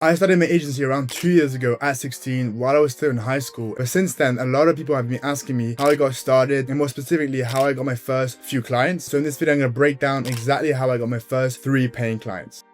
I started my agency around 2 years ago at 16 while I was still in high school. But since then, a lot of people have been asking me how I got started and more specifically how I got my first few clients. So in this video, I'm going to break down exactly how I got my first 3 paying clients.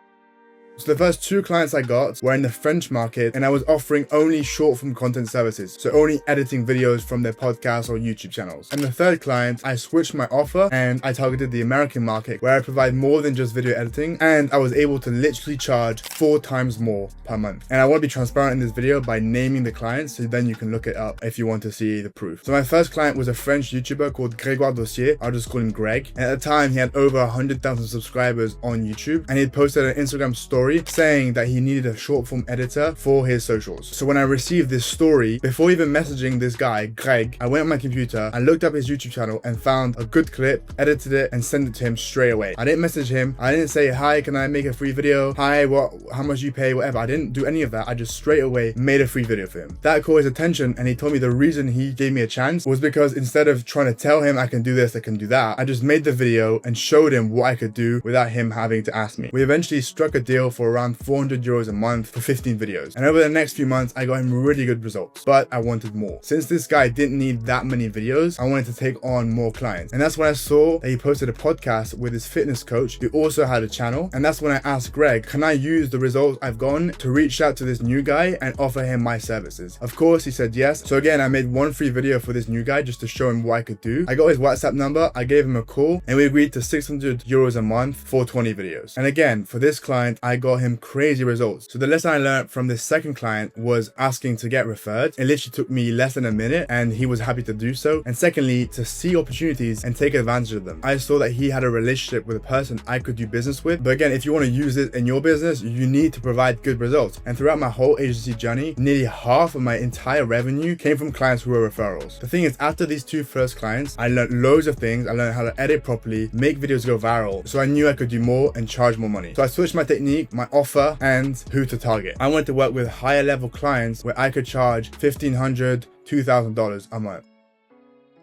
So the first 2 clients I got were in the French market and I was offering only short form content services. So only editing videos from their podcasts or YouTube channels. And the third client, I switched my offer and I targeted the American market where I provide more than just video editing and I was able to literally charge 4 times more per month. And I want to be transparent in this video by naming the clients so then you can look it up if you want to see the proof. So my first client was a French YouTuber called Grégoire Dossier. I'll just call him Greg. And at the time he had over 100,000 subscribers on YouTube and he posted an Instagram story saying that he needed a short form editor for his socials. So when I received this story, before even messaging this guy, Greg, I went on my computer, I looked up his YouTube channel and found a good clip, edited it and sent it to him straight away. I didn't message him. I didn't say, hi, can I make a free video? Hi, how much you pay, whatever. I didn't do any of that. I just straight away made a free video for him. That caught his attention and he told me the reason he gave me a chance was because instead of trying to tell him I can do this, I can do that, I just made the video and showed him what I could do without him having to ask me. We eventually struck a deal for around 400 euros a month for 15 videos. And over the next few months, I got him really good results, but I wanted more. Since this guy didn't need that many videos, I wanted to take on more clients. And that's when I saw that he posted a podcast with his fitness coach who also had a channel. And that's when I asked Greg, can I use the results I've gotten to reach out to this new guy and offer him my services? Of course, he said yes. So again, I made one free video for this new guy just to show him what I could do. I got his WhatsApp number, I gave him a call, and we agreed to 600 euros a month for 20 videos. And again, for this client, I got him crazy results. So the lesson I learned from this second client was asking to get referred. It literally took me less than a minute and he was happy to do so. And secondly, to see opportunities and take advantage of them. I saw that he had a relationship with a person I could do business with. But again, if you want to use it in your business, you need to provide good results. And throughout my whole agency journey, nearly half of my entire revenue came from clients who were referrals. The thing is, after these 2 first clients, I learned loads of things. I learned how to edit properly, make videos go viral. So I knew I could do more and charge more money. So I switched my technique, my offer, and who to target. I wanted to work with higher level clients where I could charge $1,500, $2,000 a month.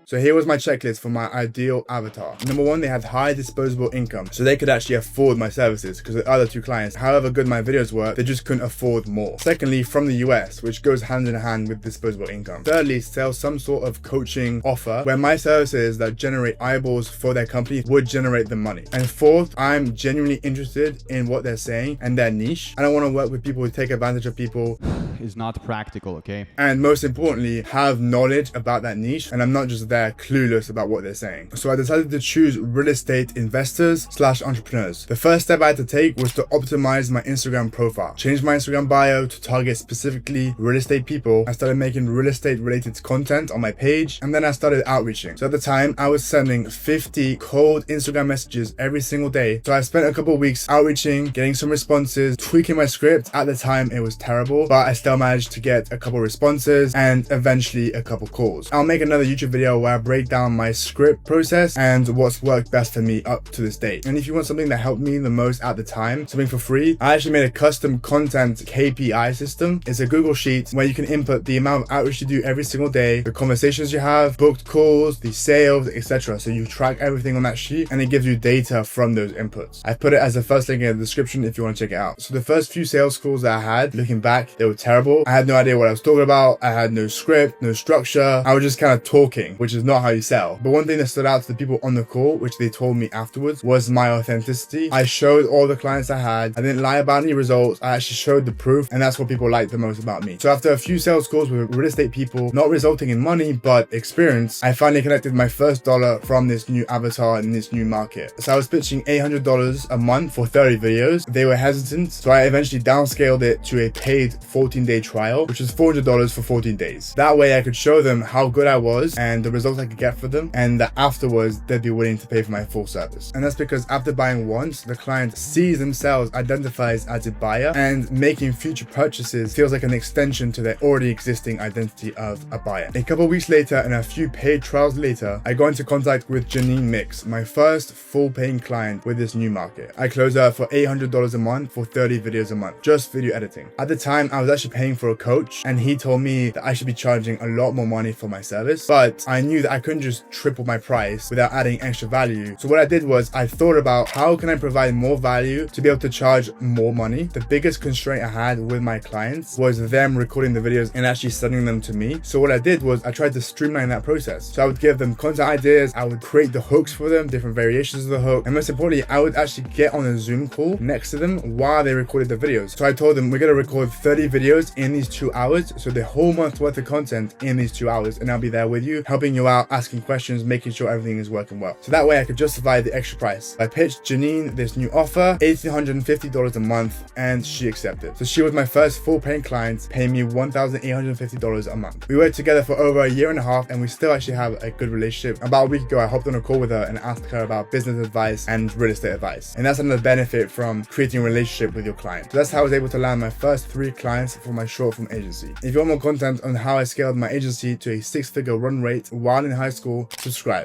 So here was my checklist for my ideal avatar. Number 1, they had high disposable income, so they could actually afford my services because the other 2 clients, however good my videos were, they just couldn't afford more. Secondly, from the US, which goes hand in hand with disposable income. Thirdly, sell some sort of coaching offer where my services that generate eyeballs for their company would generate them money. And fourth, I'm genuinely interested in what they're saying and their niche. I don't want to work with people who take advantage of people. Is not practical, okay? And most importantly, have knowledge about that niche, and I'm not just there clueless about what they're saying. So I decided to choose real estate investors / entrepreneurs. The first step I had to take was to optimize my Instagram profile. Change my Instagram bio to target specifically real estate people. I started making real estate related content on my page, and then I started outreaching. So at the time, I was sending 50 cold Instagram messages every single day. So I spent a couple of weeks outreaching, getting some responses, tweaking my script. At the time, it was terrible, but I still managed to get a couple responses and eventually a couple calls. I'll make another YouTube video where I break down my script process and what's worked best for me up to this date. And if you want something that helped me the most at the time, something for free, I actually made a custom content KPI system. It's a Google Sheet where you can input the amount of outreach you do every single day, the conversations you have, booked calls, the sales, etc. So you track everything on that sheet and it gives you data from those inputs. I've put it as the first link in the description if you want to check it out. So the first few sales calls that I had, looking back, they were terrible. I had no idea what I was talking about. I had no script, no structure. I was just kind of talking, which is not how you sell. But one thing that stood out to the people on the call, which they told me afterwards, was my authenticity. I showed all the clients I had. I didn't lie about any results. I actually showed the proof, and that's what people liked the most about me. So after a few sales calls with real estate people, not resulting in money, but experience, I finally collected my first dollar from this new avatar in this new market. So I was pitching $800 a month for 30 videos. They were hesitant, so I eventually downscaled it to a paid 14-day trial, which is $400 for 14 days. That way I could show them how good I was and the results I could get for them, and that afterwards they'd be willing to pay for my full service. And that's because after buying once, the client sees themselves, identifies as a buyer, and making future purchases feels like an extension to their already existing identity of a buyer. A couple weeks later and a few paid trials later, I got into contact with Janine Mix, my first full paying client with this new market. I closed her for $800 a month for 30 videos a month, just video editing. At the time, I was actually paying for a coach, and he told me that I should be charging a lot more money for my service, but I knew that I couldn't just triple my price without adding extra value. So what I did was I thought about how can I provide more value to be able to charge more money. The biggest constraint I had with my clients was them recording the videos and actually sending them to me. So what I did was I tried to streamline that process. So I would give them content ideas, I would create the hooks for them, different variations of the hook, and most importantly, I would actually get on a Zoom call next to them while they recorded the videos. So I told them we're gonna record 30 videos in these 2 hours, so the whole month's worth of content in these 2 hours, and I'll be there with you, helping you out, asking questions, making sure everything is working well. So that way I could justify the extra price. I pitched Janine this new offer, $1,850 a month, and she accepted. So she was my first full paying client, paying me $1,850 a month. We worked together for over a year and a half, and we still actually have a good relationship. About a week ago, I hopped on a call with her and asked her about business advice and real estate advice. And that's another benefit from creating a relationship with your client. So that's how I was able to land my first 3 clients for my short form agency. If you want more content on how I scaled my agency to a 6-figure run rate while in high school, subscribe.